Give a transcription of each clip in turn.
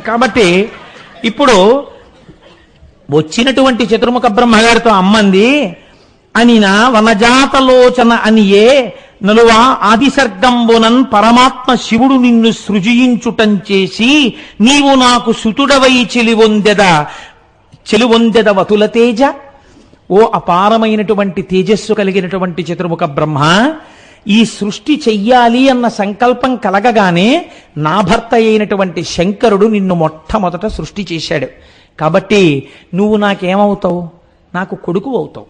కాబట్టి ఇప్పుడు వచ్చినటువంటి చతుర్ముఖ బ్రహ్మగారితో అమ్మంది అనినా వనజాతలోచన అనియే నలువా ఆదిసర్గంబునన్ పరమాత్మ శివుడు నిన్ను సృజించుటం చేసి నీవు నాకు సుతుడవై చెలివొందెద వతుల తేజ. ఓ అపారమైనటువంటి తేజస్సు కలిగినటువంటి చతుర్ముఖ బ్రహ్మ, ఈ సృష్టి చెయ్యాలి అన్న సంకల్పం కలగగానే నా భర్త అయినటువంటి శంకరుడు నిన్ను మొట్టమొదట సృష్టి చేశాడు. కాబట్టి నువ్వు నాకేమవుతావు? నాకు కొడుకు అవుతావు.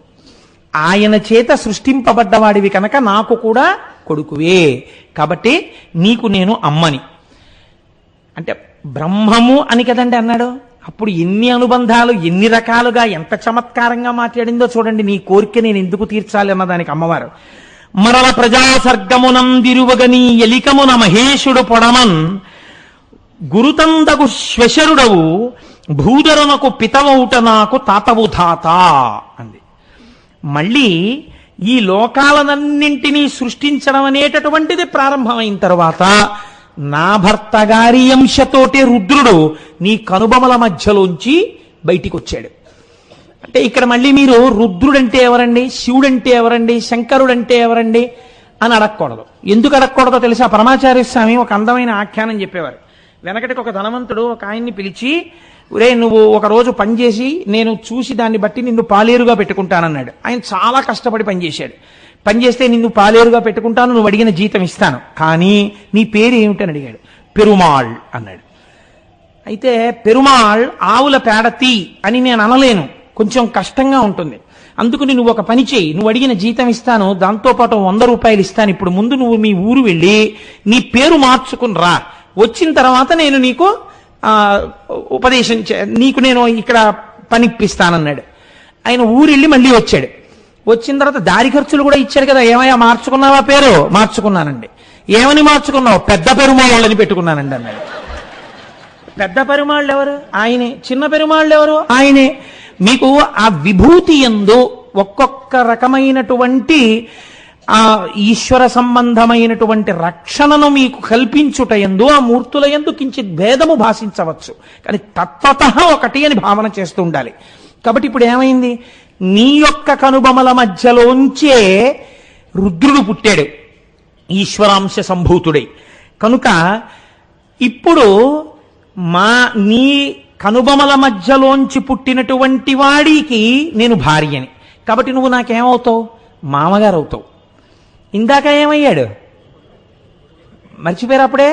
ఆయన చేత సృష్టింపబడ్డవాడివి కనుక నాకు కూడా కొడుకువే. కాబట్టి నీకు నేను అమ్మని. అంటే బ్రహ్మము అని కదండి అన్నాడు. అప్పుడు ఎన్ని అనుబంధాలు, ఎన్ని రకాలుగా, ఎంత చమత్కారంగా మాట్లాడిందో చూడండి. నీ కోరిక నేను ఎందుకు తీర్చాలి అన్నదానికి అమ్మవారు మరల ప్రజాసర్గమునందిరువగని ఎలికమున మహేశుడు పొడమన్ గురుతందగు శ్వశరుడవు భూధరునకు పితవౌట నాకు తాతవు ధాత అంది. మళ్ళీ ఈ లోకాలనన్నింటినీ సృష్టించడం అనేటటువంటిది ప్రారంభమైన తర్వాత నా భర్త గారి అంశతోటే రుద్రుడు నీ కనుబొమల మధ్యలోంచి బయటికి వచ్చాడు. అంటే ఇక్కడ మళ్ళీ మీరు రుద్రుడంటే ఎవరండి, శివుడంటే ఎవరండి, శంకరుడంటే ఎవరండి అని అడగకూడదు. ఎందుకు అడగకూడదో తెలుసా? పరమాచార్య స్వామి ఒక అందమైన ఆఖ్యానం చెప్పేవారు. వెనకటికి ఒక ధనవంతుడు ఒక ఆయన్ని పిలిచి, ఒరే నువ్వు ఒక రోజు పనిచేసి నేను చూసి దాన్ని బట్టి నిన్ను పాలేరుగా పెట్టుకుంటానన్నాడు. ఆయన చాలా కష్టపడి పనిచేశాడు. పనిచేస్తే నిన్ను పాలేరుగా పెట్టుకుంటాను, నువ్వు అడిగిన జీతం ఇస్తాను, కానీ నీ పేరు ఏమిటని అడిగాడు. పెరుమాళ్ అన్నాడు. అయితే పెరుమాళ్ ఆవుల పేడ తీ అని నేను అనలేను, కొంచెం కష్టంగా ఉంటుంది. అందుకని నువ్వు ఒక పని చేయి, నువ్వు అడిగిన జీతం ఇస్తాను, దాంతోపాటు 100 రూపాయలు ఇస్తాను. ఇప్పుడు ముందు నువ్వు మీ ఊరు వెళ్ళి నీ పేరు మార్చుకుని రా, వచ్చిన తర్వాత నేను నీకు ఉపదేశం నీకు నేను ఇక్కడ పనిప్పిస్తానన్నాడు. ఆయన ఊరెళ్ళి మళ్ళీ వచ్చాడు. వచ్చిన తర్వాత దారి ఖర్చులు కూడా ఇచ్చాడు కదా. ఏమయ్యా మార్చుకున్నావా పేరు? మార్చుకున్నానండి. ఏమని మార్చుకున్నావు? పెద్ద పెరుమాళ్ళని పెట్టుకున్నానండి అన్నాడు. పెద్ద పెరుమాళ్ళు ఎవరు? ఆయనే. చిన్న పెరుమాళ్ళు ఎవరు? ఆయనే. మీకు ఆ విభూతి యందు ఒక్కొక్క రకమైనటువంటి ఆ ఈశ్వర సంబంధమైనటువంటి రక్షణను మీకు కల్పించుట యందు ఆ మూర్తుల యందు కించిత్ భేదము భాషించవచ్చు, కానీ తత్వతః ఒకటి అని భావన చేస్తూ ఉండాలి. కాబట్టి ఇప్పుడు ఏమైంది? నీ యొక్క కనుబొమల మధ్యలోంచే రుద్రుడు పుట్టాడు ఈశ్వరాంశ సంభూతుడై. కనుక ఇప్పుడు నీ కనుబొమల మధ్యలోంచి పుట్టినటువంటి వాడికి నేను భార్యని. కాబట్టి నువ్వు నాకేమవుతావు? మామగారు అవుతావు. ఇందాక ఏమయ్యాడు? మర్చిపోయారు అప్పుడే.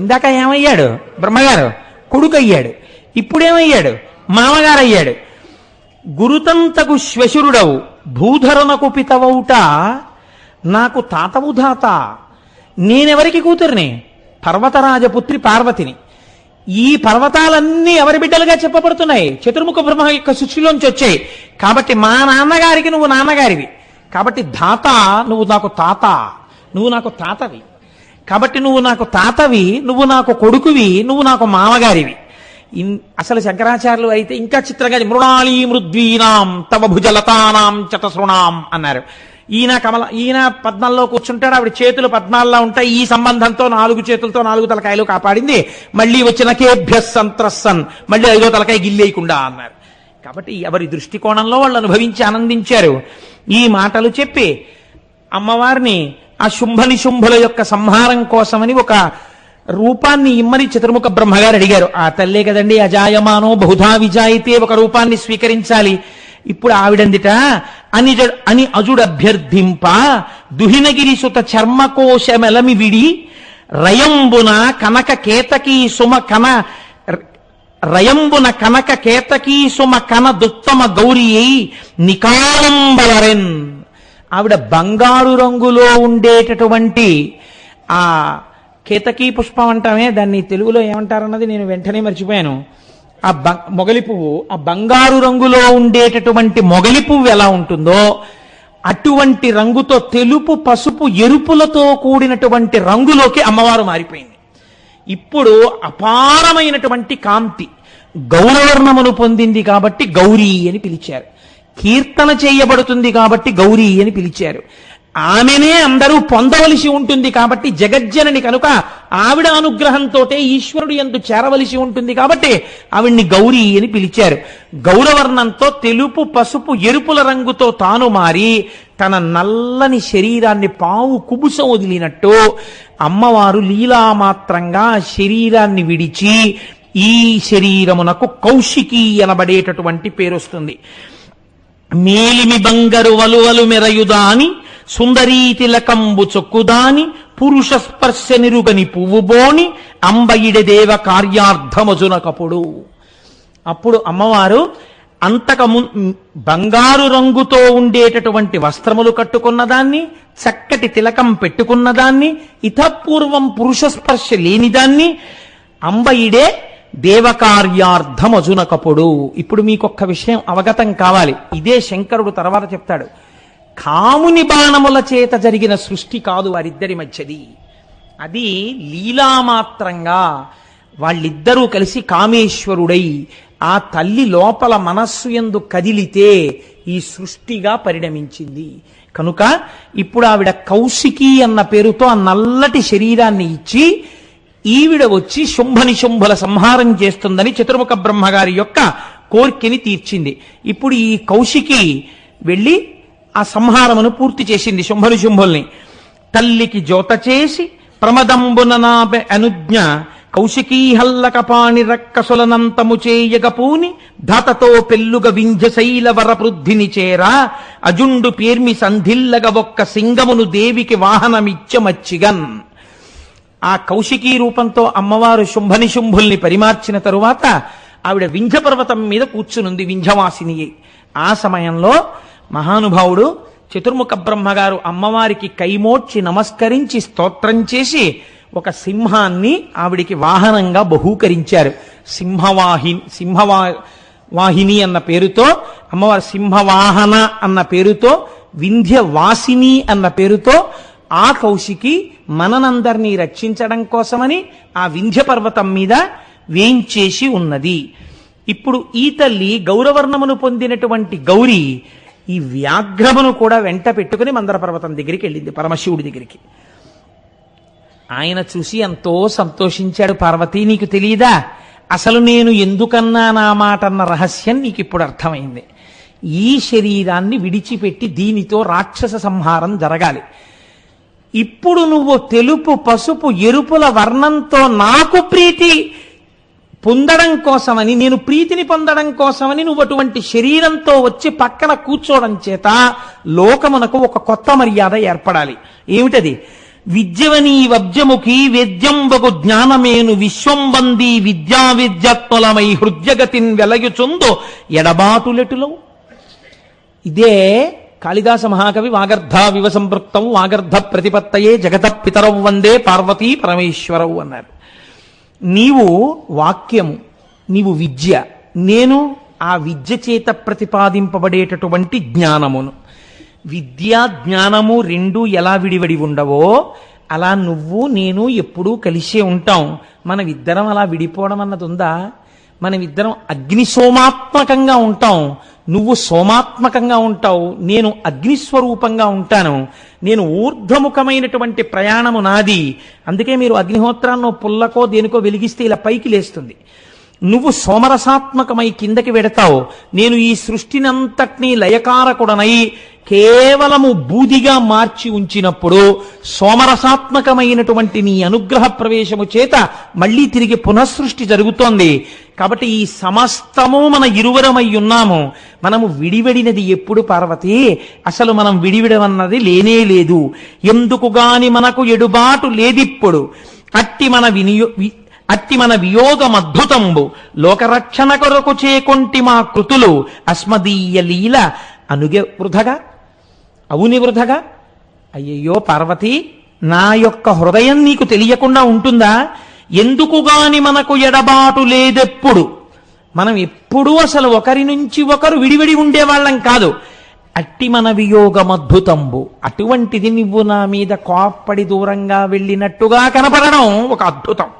ఇందాక ఏమయ్యాడు? బ్రహ్మగారు. కొడుకు అయ్యాడు. ఇప్పుడేమయ్యాడు? మామగారు అయ్యాడు. గురుతంతకు శ్వశురుడవు భూధరునకు పితవౌట నాకు తాతవు ధాత. నేనెవరికి కూతురిని? పర్వతరాజపుత్రి పార్వతిని. ఈ పర్వతాలన్నీ ఎవరి బిడ్డలుగా చెప్పబడుతున్నాయి? చతుర్ముఖ బ్రహ్మ యొక్క సృష్టిలోంచి వచ్చాయి. కాబట్టి మా నాన్నగారికి నువ్వు నాన్నగారివి. కాబట్టి ధాత, నువ్వు నాకు తాత, నువ్వు నాకు తాతవి. కాబట్టి నువ్వు నాకు తాతవి, నువ్వు నాకు కొడుకువి, నువ్వు నాకు మామగారివి. అసలు శంకరాచార్యులు అయితే ఇంకా చిత్రంగా మృణాళీ మృద్వీనాం తవ భుజలతానాం చతసృణాం అన్నారు. ఈయన పద్మంలో కూర్చుంటాడు, ఆవిడ చేతులు పద్మాల్లో ఉంటాయి. ఈ సంబంధంతో 4 చేతులతో 4 తలకాయలు కాపాడింది. మళ్ళీ వచ్చిన కేభ్యస్ సంత్రస్సన్, మళ్ళీ 5వ తలకాయ గిల్లేయకుండా అన్నారు. కాబట్టి ఎవరి దృష్టికోణంలో వాళ్ళు అనుభవించి ఆనందించారు. ఈ మాటలు చెప్పి అమ్మవారిని ఆ శుంభనిశుంభుల యొక్క సంహారం కోసమని ఒక రూపాన్ని ఇమ్మని చతుర్ముఖ బ్రహ్మగారు అడిగారు. ఆ తల్లే కదండి అజాయమానో బహుధా విజాయితే, ఒక రూపాన్ని స్వీకరించాలి. ఇప్పుడు ఆవిడందిట అని అజుడభ్యర్థింప దుహినగిరి సుత చర్మకోశమెలమి విడి రయంబున కనక కేతకీ సుమ కన రయంబున కనక కేతకీ సుమ కన దుత్తమ గౌరీ నికాలంబలరెన్. ఆవిడ బంగారు రంగులో ఉండేటటువంటి ఆ కేతకీ పుష్పం అంటామే, దాన్ని తెలుగులో ఏమంటారన్నది నేను వెంటనే మర్చిపోయాను. ఆ మొగలి పువ్వు, ఆ బంగారు రంగులో ఉండేటటువంటి మొగలి పువ్వు ఎలా ఉంటుందో అటువంటి రంగుతో తెలుపు, పసుపు, ఎరుపులతో కూడినటువంటి రంగులోకి అమ్మవారు మారిపోయింది. ఇప్పుడు అపారమైనటువంటి కాంతి గౌరవర్ణమును పొందింది కాబట్టి గౌరీ అని పిలిచారు. కీర్తన చేయబడుతుంది కాబట్టి గౌరీ అని పిలిచారు. ఆమెనే అందరూ పొందవలసి ఉంటుంది కాబట్టి జగజ్జనని కనుక ఆవిడ అనుగ్రహంతో ఈశ్వరుడు యందు చేరవలసి ఉంటుంది కాబట్టి ఆవిడ్ని గౌరీ అని పిలిచారు. గౌరవర్ణంతో తెలుపు పసుపు ఎరుపుల రంగుతో తాను మారి తన నల్లని శరీరాన్ని పావు కుబుసం వదిలినట్టు అమ్మవారు లీలామాత్రంగా శరీరాన్ని విడిచి ఈ శరీరమునకు కౌశికి అనబడేటటువంటి పేరొస్తుంది. మేలిమి బంగరు వలువలు మెరయుదాని సుందరీ తిలకంబు చొక్కుదాని పురుష స్పర్శ నిరుగని పువ్వుబోని అంబయిడ దేవ కార్యార్థమజునకపుడు. అప్పుడు అమ్మవారు బంగారు రంగుతో ఉండేటటువంటి వస్త్రములు కట్టుకున్నదాన్ని, చక్కటి తిలకం పెట్టుకున్నదాన్ని, ఇతపూర్వం పురుష స్పర్శ లేనిదాన్ని, అంబయిడే దేవకార్యార్థమజునకపుడు. ఇప్పుడు మీకొక్క విషయం అవగతం కావాలి. ఇదే శంకరుడు తర్వాత చెప్తాడు. కాముని బాణముల చేత జరిగిన సృష్టి కాదు వారిద్దరి మధ్యది. అది లీలామాత్రంగా వాళ్ళిద్దరూ కలిసి కామేశ్వరుడై ఆ తల్లి లోపల మనస్సు యందు కదిలితే ఈ సృష్టిగా పరిణమించింది. కనుక ఇప్పుడు ఆవిడ కౌశికి అన్న పేరుతో ఆ నల్లటి శరీరాన్ని ఇచ్చి ఈవిడ వచ్చి శుంభనిశుంభుల సంహారం చేస్తుందని చతుర్ముఖ బ్రహ్మగారి యొక్క కోర్కెని తీర్చింది. ఇప్పుడు ఈ కౌశికి వెళ్ళి ఆ సంహారమును పూర్తి చేసింది శుంభనిశుంభుల్ని. తల్లికి జోత చేసి ప్రమదంబున అనుజ్ఞ కౌశికీ హల్లకపాణి రక్కసులనంతము చేయగపూని ధాతతో పెల్లుగ వింధ్యశైల వరపృద్ధిని చేరా అజుండు పేర్మి సంధిల్లగ ఒక్క సింగమును దేవికి వాహనమిచ్చమచ్చిగన్. ఆ కౌశికీ రూపంతో అమ్మవారు శుంభనిశుంభుల్ని పరిమార్చిన తరువాత ఆవిడ వింధ్య పర్వతం మీద కూర్చునుంది, వింధ్యవాసిని. ఆ సమయంలో మహానుభావుడు చతుర్ముఖ బ్రహ్మగారు అమ్మవారికి కైమోడ్చి నమస్కరించి స్తోత్రం చేసి ఒక సింహాన్ని ఆవిడికి వాహనంగా బహూకరించారు. సింహవాహిని అన్న పేరుతో అమ్మవారు సింహవాహన అన్న పేరుతో, వింధ్యవాసిని అన్న పేరుతో ఆ కౌశికి మననందరినీ రక్షించడం కోసమని ఆ వింధ్య పర్వతం మీద వేంచేసి ఉన్నది. ఇప్పుడు ఈ తల్లి గౌరవర్ణమును పొందినటువంటి గౌరీ ఈ వ్యాఘ్రమును కూడా వెంట పెట్టుకుని మందర పర్వతం దగ్గరికి వెళ్ళింది, పరమశివుడి దగ్గరికి. ఆయన చూసి ఎంతో సంతోషించాడు. పార్వతీ, నీకు తెలియదా అసలు నేను ఎందుకన్నా నా మాట అన్న రహస్యం నీకు ఇప్పుడు అర్థమైంది. ఈ శరీరాన్ని విడిచిపెట్టి దీనితో రాక్షస సంహారం జరగాలి. ఇప్పుడు నువ్వు తెలుపు పసుపు ఎరుపుల వర్ణంతో నాకు ప్రీతి పొందడం కోసమని, నేను ప్రీతిని పొందడం కోసమని నువ్వు అటువంటి శరీరంతో వచ్చి పక్కన కూర్చోవడం చేత లోకమునకు ఒక కొత్త మర్యాద ఏర్పడాలి. ఏమిటది? విద్యవనీ వబ్జముఖి వేద్యంబగు జ్ఞానమేను విశ్వంబందీ విద్యా విద్యాత్మలమై హృద్యగతిన్ వెలయుచుందో ఎడబాటులెటులో. ఇదే కాళిదాస మహాకవి వాగర్ధ వివ సంపృక్తం వాగర్ధ ప్రతిపత్తయే జగత పితరౌ వందే పార్వతీ పరమేశ్వరవు అన్నారు. నీవు వాక్యము, నీవు విద్య, నేను ఆ విద్య చేత ప్రతిపాదింపబడేటటువంటి జ్ఞానమును. విద్యా జ్ఞానము రెండు ఎలా విడివడి ఉండవో అలా నువ్వు నేను ఎప్పుడూ కలిసే ఉంటాం. మనమిద్దరం అలా విడిపోవడం అన్నది ఉందా? మనమిద్దరం అగ్ని సోమాత్మకంగా ఉంటాం. నువ్వు సోమాత్మకంగా ఉంటావు, నేను అగ్నిస్వరూపంగా ఉంటాను. నేను ఊర్ధ్వముఖమైనటువంటి ప్రయాణము నాది. అందుకే మీరు అగ్నిహోత్రాన్నో పుల్లకో దేనికో వెలిగిస్తే ఇలా పైకి లేస్తుంది. నువ్వు సోమరసాత్మకమై కిందకి వెడతావు. నేను ఈ సృష్టినంతటినీ లయకారకుడనై కేవలము బూదిగా మార్చి ఉంచినప్పుడు సోమరసాత్మకమైనటువంటి నీ అనుగ్రహ ప్రవేశము చేత మళ్ళీ తిరిగి పునఃసృష్టి జరుగుతోంది. కాబట్టి ఈ సమస్తము మన ఇరువరమై ఉన్నాము. మనము విడివడినది ఎప్పుడు పార్వతి? అసలు మనం విడివిడమన్నది లేనే లేదు. ఎందుకు గాని మనకు ఎడుబాటు లేదిప్పుడు. అట్టి మన వియోగమద్భుతంబు లోకరక్షణ కొరకు చేకొంటి మా కృతులు అస్మదీయ లీల అనుగే వృధగా అవుని వృధగా. అయ్యయ్యో పార్వతి, నా యొక్క హృదయం నీకు తెలియకుండా ఉంటుందా? ఎందుకుగాని మనకు ఎడబాటు లేదెప్పుడు. మనం ఎప్పుడూ అసలు ఒకరి నుంచి ఒకరు విడివిడి ఉండేవాళ్ళం కాదు. అట్టి మన వియోగమద్భుతంబు, అటువంటిది నువ్వు నా మీద కోప్పడి దూరంగా వెళ్ళినట్టుగా కనపడడం ఒక అద్భుతం.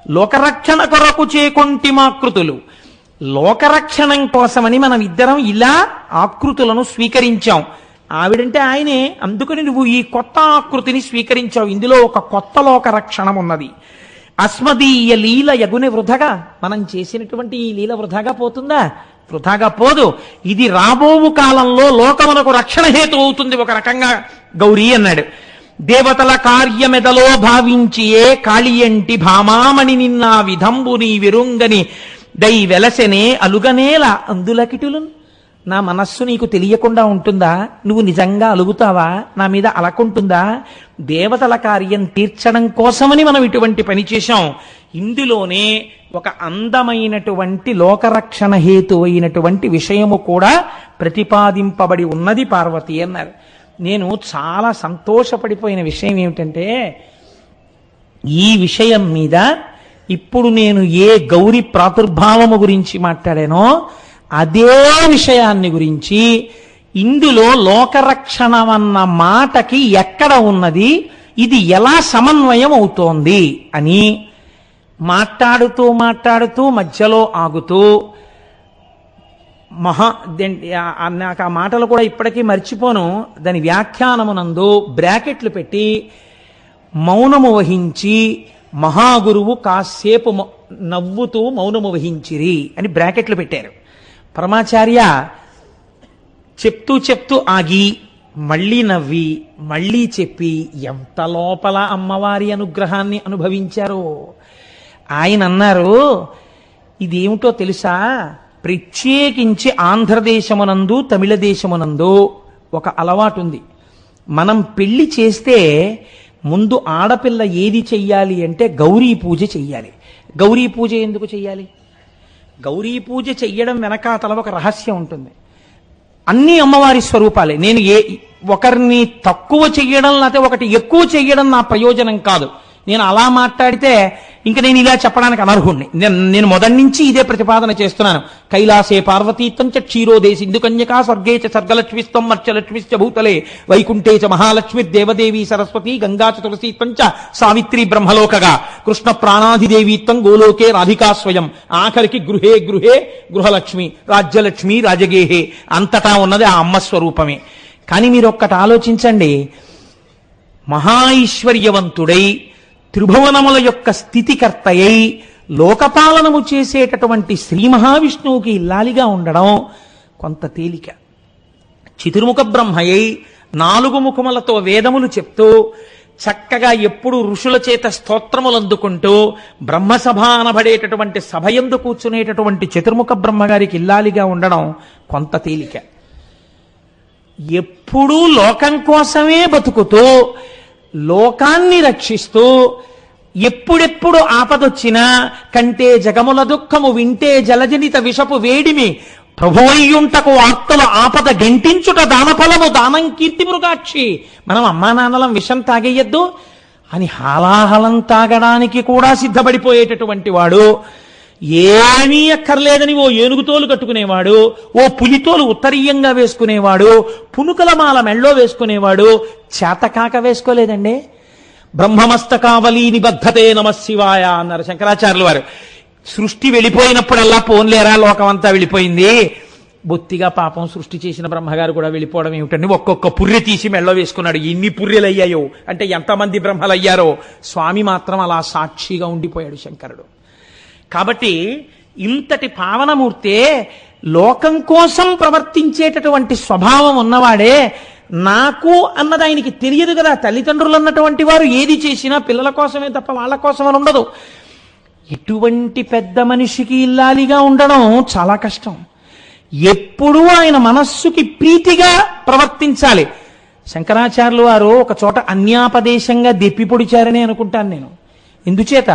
లోకరక్షణ కొరకు చేకొంటి మాకృతులు, లోకరక్షణం కోసమని మనం ఇద్దరం ఇలా ఆకృతులను స్వీకరించాం. ఆవిడంటే ఆయనే. అందుకని నువ్వు ఈ కొత్త ఆకృతిని స్వీకరించావు. ఇందులో ఒక కొత్త లోక రక్షణం ఉన్నది. అస్మదీయ లీల యగుని వృధగా, మనం చేసినటువంటి ఈ లీల వృధాగా పోతుందా? వృధాగా పోదు. ఇది రాబోవు కాలంలో లోకమునకు రక్షణ హేతు అవుతుంది ఒక రకంగా గౌరీ అన్నాడు. దేవతల కార్యమెదలో భావించియే కాళియంటి భామామణి నిన్న విధంబు నీ విరుంగని దై వెలసెనే అలుగనేల అందులకిటులు. నా మనస్సు నీకు తెలియకుండా ఉంటుందా? నువ్వు నిజంగా అలుగుతావా? నా మీద అలకుంటుందా? దేవతల కార్యం తీర్చడం కోసమని మనం ఇటువంటి పని చేశాం. ఇందులోనే ఒక అందమైనటువంటి లోకరక్షణ హేతు అయినటువంటి విషయము కూడా ప్రతిపాదింపబడి ఉన్నది పార్వతి అన్నారు. నేను చాలా సంతోషపడిపోయిన విషయం ఏమిటంటే, ఈ విషయం మీద ఇప్పుడు నేను ఏ గౌరీ ప్రాదుర్భావము గురించి మాట్లాడానో అదే విషయాన్ని గురించి ఇందులో లోకరక్షణ అన్న మాటకి ఎక్కడ ఉన్నది, ఇది ఎలా సమన్వయం అవుతోంది అని మాట్లాడుతూ మధ్యలో ఆగుతూ నాకు ఆ మాటలు కూడా ఇప్పటికీ మర్చిపోను. దాని వ్యాఖ్యానమునందు బ్రాకెట్లు పెట్టి మౌనము వహించి మహాగురువు కాసేపు నవ్వుతూ మౌనము వహించిరి అని బ్రాకెట్లు పెట్టారు. పరమాచార్య చెప్తూ ఆగి మళ్ళీ నవ్వి మళ్ళీ చెప్పి ఎంత లోపల అమ్మవారి అనుగ్రహాన్ని అనుభవించారో. ఆయన అన్నారు, ఇదేమిటో తెలుసా, ప్రత్యేకించి ఆంధ్రదేశమునందు తమిళ దేశమునందు ఒక అలవాటు ఉంది. మనం పెళ్లి చేస్తే ముందు ఆడపిల్ల ఏది చెయ్యాలి అంటే గౌరీ పూజ చెయ్యాలి. గౌరీ పూజ ఎందుకు చెయ్యాలి? గౌరీ పూజ చెయ్యడం వెనకాతల ఒక రహస్యం ఉంటుంది. అన్ని అమ్మవారి స్వరూపాలే. నేను ఒకరిని తక్కువ చెయ్యడం లేకపోతే ఒకటి ఎక్కువ చెయ్యడం నా ప్రయోజనం కాదు. నేను అలా మాట్లాడితే ఇంకా నేను ఇలా చెప్పడానికి అనర్హుణ్ణి. నేను మొదటి నుంచి ఇదే ప్రతిపాదన చేస్తున్నాను. కైలాసే పార్వతీత్వం చ క్షీరోదే సింధుకన్యకా స్వర్గే చ సర్గలక్ష్మిస్తం మర్చలక్ష్మిశ్చ భూతలే వైకుంఠే చ మహాలక్ష్మి దేవదేవి సరస్వతి గంగా చ తులసీత్వం చ సావిత్రి బ్రహ్మలోకగా కృష్ణ ప్రాణాధిదేవీత్వం గోలోకే రాధికా స్వయం. ఆఖరికి గృహే గృహే గృహలక్ష్మి రాజ్యలక్ష్మి రాజగేహే. అంతటా ఉన్నది ఆ అమ్మ స్వరూపమే. కానీ మీరు ఒక్కటి ఆలోచించండి, మహాఐశ్వర్యవంతుడై త్రిభువనముల యొక్క స్థితికర్తయై లోకపాలనము చేసేటటువంటి శ్రీ మహావిష్ణువుకి ఇల్లాలిగా ఉండడం కొంత తేలిక. చతుర్ముఖ బ్రహ్మయ్యై 4 ముఖములతో వేదములు చెప్తూ చక్కగా ఎప్పుడు ఋషుల చేత స్తోత్రములు అందుకుంటూ బ్రహ్మసభ అనబడేటటువంటి సభయందు కూర్చునేటటువంటి చతుర్ముఖ బ్రహ్మగారికి ఇల్లాలిగా ఉండడం కొంత తేలిక. ఎప్పుడూ లోకం కోసమే బతుకుతూ లోకాన్ని రక్షిస్తూ ఎప్పుడెప్పుడు ఆపదొచ్చినా కంటే జగముల దుఃఖము వింటే జలజనిత విషపు వేడిమి ప్రభువయ్యుంటకు ఆర్తల ఆపద గెంటించుట దానఫలము దానం కీర్తి మృగాక్షి. మనం అమ్మా నాన్నలం విషం తాగేయద్దు అని హాలాహలం తాగడానికి కూడా సిద్ధపడిపోయేటటువంటి వాడు, ఏమీ అక్కర్లేదని ఓ ఏనుగుతోలు కట్టుకునేవాడు, ఓ పులితోలు ఉత్తరీయంగా వేసుకునేవాడు, పునుకల మాల మెళ్ళో వేసుకునేవాడు చేతకాక వేసుకోలేదండి. బ్రహ్మమస్తకావలి నిబద్ధతే నమశివాయ అన్నారు శంకరాచార్యుల వారు. సృష్టి వెళ్ళిపోయినప్పుడల్లా పోన్లేరా లోకమంతా వెళ్ళిపోయింది, బొత్తిగా పాపం సృష్టి చేసిన బ్రహ్మగారు కూడా వెళ్ళిపోవడం ఏమిటండి, ఒక్కొక్క పుర్రె తీసి మెళ్ళో వేసుకున్నాడు. ఎన్ని పుర్రెలయ్యాయో అంటే ఎంతమంది బ్రహ్మలయ్యారో. స్వామి మాత్రం అలా సాక్షిగా ఉండిపోయాడు శంకరుడు. కాబట్టి ఇంతటి పావనమూర్తే లోకం కోసం ప్రవర్తించేటటువంటి స్వభావం ఉన్నవాడే. నాకు అన్నది ఆయనకి తెలియదు కదా. తల్లిదండ్రులు అన్నటువంటి వారు ఏది చేసినా పిల్లల కోసమే తప్ప వాళ్ళ కోసమని ఉండదు. ఇటువంటి పెద్ద మనిషికి ఇల్లాలిగా ఉండడం చాలా కష్టం. ఎప్పుడూ ఆయన మనస్సుకి ప్రీతిగా ప్రవర్తించాలి. శంకరాచార్యులు వారు ఒక చోట అన్యాపదేశంగా దెప్పి పొడిచారని అనుకుంటాను నేను. ఎందుచేత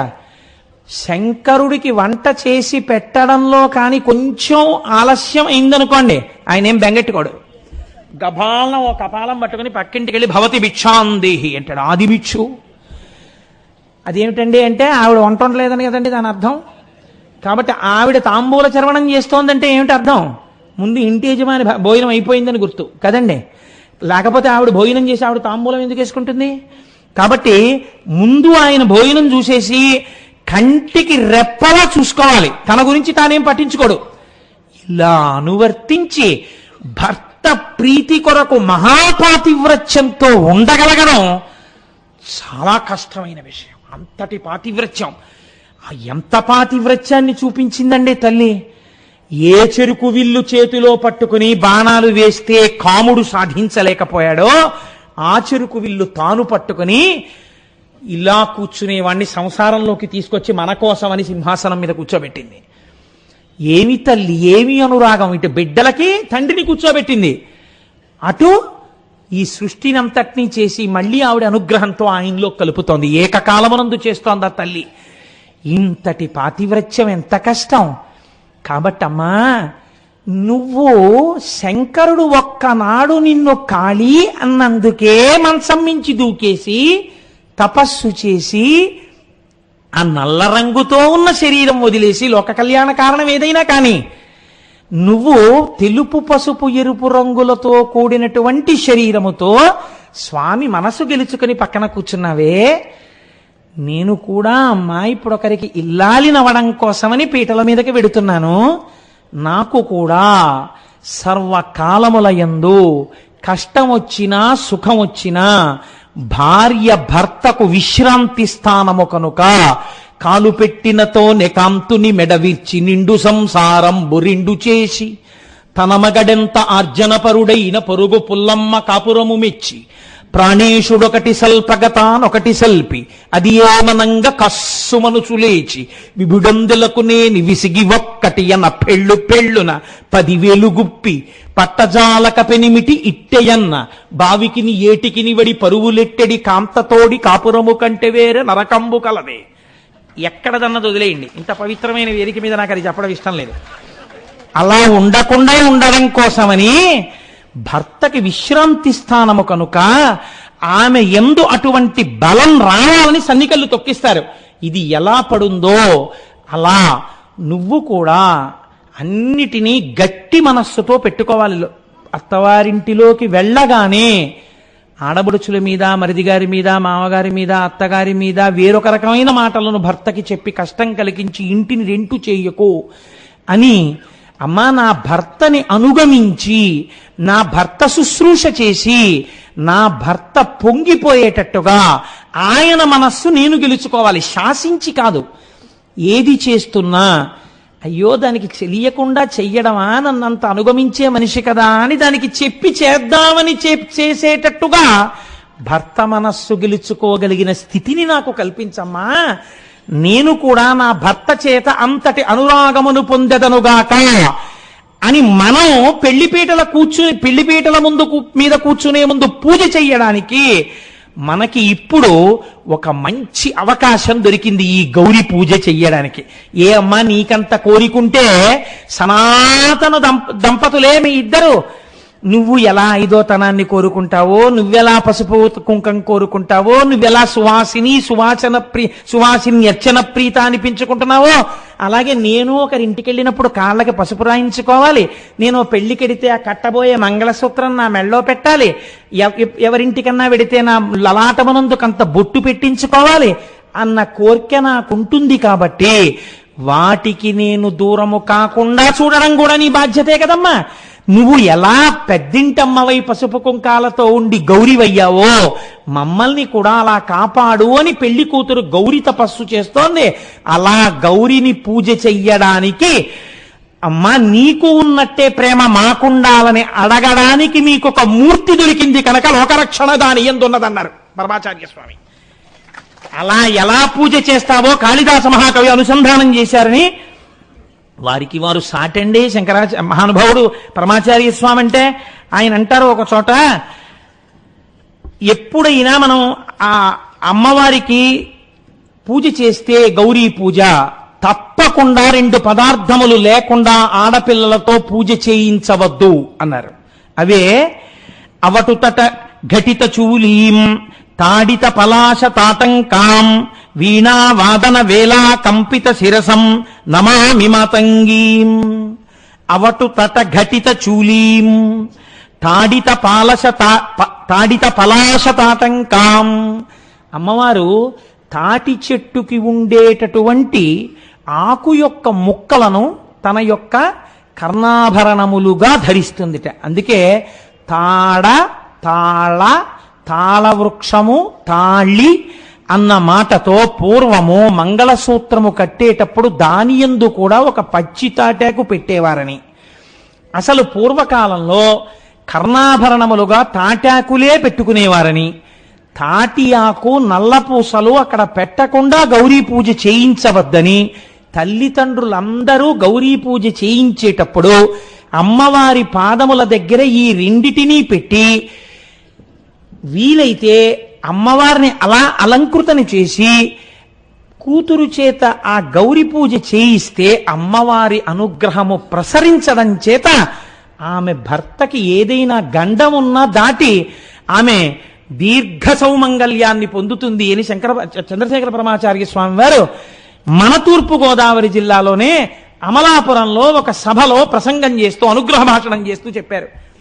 శంకరుడికి వంట చేసి పెట్టడంలో కానీ కొంచెం ఆలస్యం అయిందనుకోండి, ఆయన ఏం బెంగెట్టుకోడు. గభాలను ఒక కపాలం పట్టుకుని పక్కింటికి వెళ్ళి భవతి భిక్షాందేహి అంటాడు. ఆది భిక్షు అదేమిటండి అంటే ఆవిడ వంట ఉండలేదని కదండి దాని అర్థం. కాబట్టి ఆవిడ తాంబూల చర్వణం చేస్తోందంటే ఏమిటి అర్థం? ముందు ఇంటి యజమాని భోజనం అయిపోయిందని గుర్తు కదండి. లేకపోతే ఆవిడ భోజనం చేసి ఆవిడ తాంబూలం ఎందుకు వేసుకుంటుంది? కాబట్టి ముందు ఆయన భోజనం చూసేసి కంటికి రెప్పలా చూసుకోవాలి. తన గురించి తానేం పట్టించుకోడు. ఇలా అనువర్తించి భర్త భర్త ప్రీతి కొరకు మహాపాతివ్రత్యంతో ఉండగలగడం చాలా కష్టమైన విషయం. అంతటి పాతివ్రత్యం, ఎంత పాతివ్రత్యాన్ని చూపించిందండి తల్లి. ఏ చెరుకు విల్లు చేతిలో పట్టుకుని బాణాలు వేస్తే కాముడు సాధించలేకపోయాడో ఆ చెరుకు విల్లు తాను పట్టుకుని ఇలా కూర్చునేవాణ్ణి సంసారంలోకి తీసుకొచ్చి మన కోసమని సింహాసనం మీద కూర్చోబెట్టింది. ఏమి తల్లి, ఏమి అనురాగం! ఇటు బిడ్డలకి తండ్రిని కూర్చోబెట్టింది, అటు ఈ సృష్టినంతటినీ చేసి మళ్ళీ ఆవిడ అనుగ్రహంతో ఆయనలో కలుపుతోంది. ఏకకాలమునందు చేస్తోంది ఆ తల్లి. ఇంతటి పాతివ్రత్యం ఎంత కష్టం! కాబట్టమ్మా, నువ్వు శంకరుడు ఒక్కనాడు నిన్ను కాళీ అన్నందుకే మంచం మించి దూకేసి తపస్సు చేసి ఆ నల్ల రంగుతో ఉన్న శరీరం వదిలేసి, లోక కళ్యాణ కారణం ఏదైనా కానీ, నువ్వు తెలుపు పసుపు ఎరుపు రంగులతో కూడినటువంటి శరీరముతో స్వామి మనసు గెలుచుకుని పక్కన కూర్చున్నావే, నేను కూడా అమ్మా ఇప్పుడు ఒకరికి ఇల్లాలినవడం కోసమని పీటల మీదకి వెడుతున్నాను. నాకు కూడా సర్వకాలములయందు కష్టం వచ్చినా సుఖం వచ్చినా భార్య భర్తకు విశ్రాంతి స్థానము కనుక కాలు పెట్టినతో నెకాంతుని మెడవిర్చి నిండు సంసారం బురిండు చేసి తన మగడెంత ఆర్జనపరుడైన పొరుగు పుల్లమ్మ కాపురము మెచ్చి ప్రాణేశుడొకటి సల్పగతానొకటి సల్పి అది ఏమనంగా కస్సుమనుచు లేచి విభుడందులకు నేని విసిగి ఒక్కటి అన్న పెళ్ళు పెళ్ళున 10,000 గుప్పి పట్టజాలక పెనిమిటి ఇట్టెయన్న బావికిని ఏటికిని వడి పరువులెట్టెడి కాంతతోడి కాపురము కంటే వేరే నరకంబు కలదే. ఎక్కడదన్నది వదిలేయండి, ఇంత పవిత్రమైన వేదిక మీద నాకు అది చెప్పడం ఇష్టం లేదు. అలా ఉండకుండా ఉండడం కోసమని భర్తకి విశ్రాంతి స్థానము కనుక ఆమె యందు అటువంటి బలం రావాలని సన్నికళ్ళు తొక్కిస్తారు. ఇది ఎలా పడుందో అలా నువ్వు కూడా అన్నిటినీ గట్టి మనస్సుతో పెట్టుకోవాలి. అత్తవారింటిలోకి వెళ్ళగానే ఆడబడుచుల మీద, మరిది గారి మీద, మామగారి మీద, అత్తగారి మీద వేరొక రకమైన మాటలను భర్తకి చెప్పి కష్టం కలిగించి ఇంటిని రెంటు చెయ్యకు అని, అమ్మా నా భర్తని అనుగమించి నా భర్త శుశ్రూష చేసి నా భర్త పొంగిపోయేటట్టుగా ఆయన మనస్సు నేను గెలుచుకోవాలి, శాసించి కాదు. ఏది చేస్తున్నా అయ్యో దానికి తెలియకుండా చెయ్యడమా, నన్నంత అనుగమించే మనిషి కదా అని దానికి చెప్పి చేద్దామని చేసేటట్టుగా భర్త మనస్సు గెలుచుకోగలిగిన స్థితిని నాకు కల్పించమ్మా. నేను కూడా నా భర్త చేత అంతటి అనురాగమును పొందెదనుగాక అని మనం పెళ్లిపీటల మీద కూర్చునే ముందు పూజ చెయ్యడానికి మనకి ఇప్పుడు ఒక మంచి అవకాశం దొరికింది, ఈ గౌరీ పూజ చెయ్యడానికి. ఏ అమ్మా నీకంత కోరికుంటే సనాతన దంపతులే మీ ఇద్దరు, నువ్వు ఎలా ఐదోతనాన్ని కోరుకుంటావో, నువ్వెలా పసుపు కుంకం కోరుకుంటావో, నువ్వెలా సువాసిని అర్చన ప్రీత అనిపించుకుంటున్నావో, అలాగే నేను ఒకరింటికి వెళ్ళినప్పుడు కాళ్ళకి పసుపు రాయించుకోవాలి, నేను పెళ్లికెడితే ఆ కట్టబోయే మంగళసూత్రం నా మెళ్ళో పెట్టాలి, ఎవరింటికన్నా వెడితే నా లలాటమనందుకంత బొట్టు పెట్టించుకోవాలి అన్న కోరిక నాకుంటుంది. కాబట్టి వాటికి నేను దూరము కాకుండా చూడడం కూడా నీ బాధ్యతే కదమ్మా. నువ్వు ఎలా పెద్దింటమ్మవై పసుపు కుంకాలతో ఉండి గౌరివయ్యావో మమ్మల్ని కూడా అలా కాపాడు అని పెళ్లి కూతురు గౌరీ తపస్సు చేస్తోంది. అలా గౌరిని పూజ చెయ్యడానికి అమ్మా నీకు ఉన్నట్టే ప్రేమ మాకుండాలని అడగడానికి మీకు ఒక మూర్తి దొరికింది కనుక లోకరక్షణ దాని ఎందున్నదన్నారు పరమాచార్య స్వామి. అలా ఎలా పూజ చేస్తావో కాళిదాస మహాకవి అనుసంధానం చేశారని వారికి వారు సాటండి మహానుభావుడు పరమాచార్య స్వామి అంటే. ఆయన అంటారు ఒక చోట, ఎప్పుడైనా మనం ఆ అమ్మవారికి పూజ చేస్తే గౌరీ పూజ తప్పకుండా 2 పదార్థములు లేకుండా ఆడపిల్లలతో పూజ చేయించవద్దు అన్నారు. అవే అవటుతట ఘటిత చూలీం తాడిత పలాశ తాటంకాం వీణా వాదన వేళా కంపిత శిరసం నమామి మాతంగీం. అవటు తట ఘటిత చూలీం తాడిత పలాశ తాటంకాం. అమ్మవారు తాటి చెట్టుకి ఉండేటటువంటి ఆకు యొక్క ముక్కలను తన యొక్క కర్ణాభరణములుగా ధరిస్తుందిట. అందుకే తాడ, తాళ, తాళవృక్షము, తాళి అన్న మాటతో పూర్వము మంగళసూత్రము కట్టేటప్పుడు దానియందు కూడా ఒక పచ్చి తాటాకు పెట్టేవారని, అసలు పూర్వకాలంలో కర్ణాభరణములుగా తాటాకులే పెట్టుకునేవారని, తాటి ఆకు నల్లపూసలు అక్కడ పెట్టకుండా గౌరీ పూజ చేయించవద్దని తల్లిదండ్రులందరూ గౌరీ పూజ చేయించేటప్పుడు అమ్మవారి పాదముల దగ్గర ఈ రెండిటినీ పెట్టి వీలైతే అమ్మవారిని అలా అలంకృతని చేసి కూతురు చేత ఆ గౌరీ పూజ చేయిస్తే అమ్మవారి అనుగ్రహము ప్రసరించడం చేత ఆమె భర్తకి ఏదైనా గండం ఉన్నా దాటి ఆమె దీర్ఘ సౌమంగళ్యాన్ని పొందుతుంది అని చంద్రశేఖర పరమాచార్య స్వామి వారు మన తూర్పు గోదావరి జిల్లాలోనే అమలాపురంలో ఒక సభలో ప్రసంగం చేస్తూ అనుగ్రహ భాషణం చేస్తూ చెప్పారు.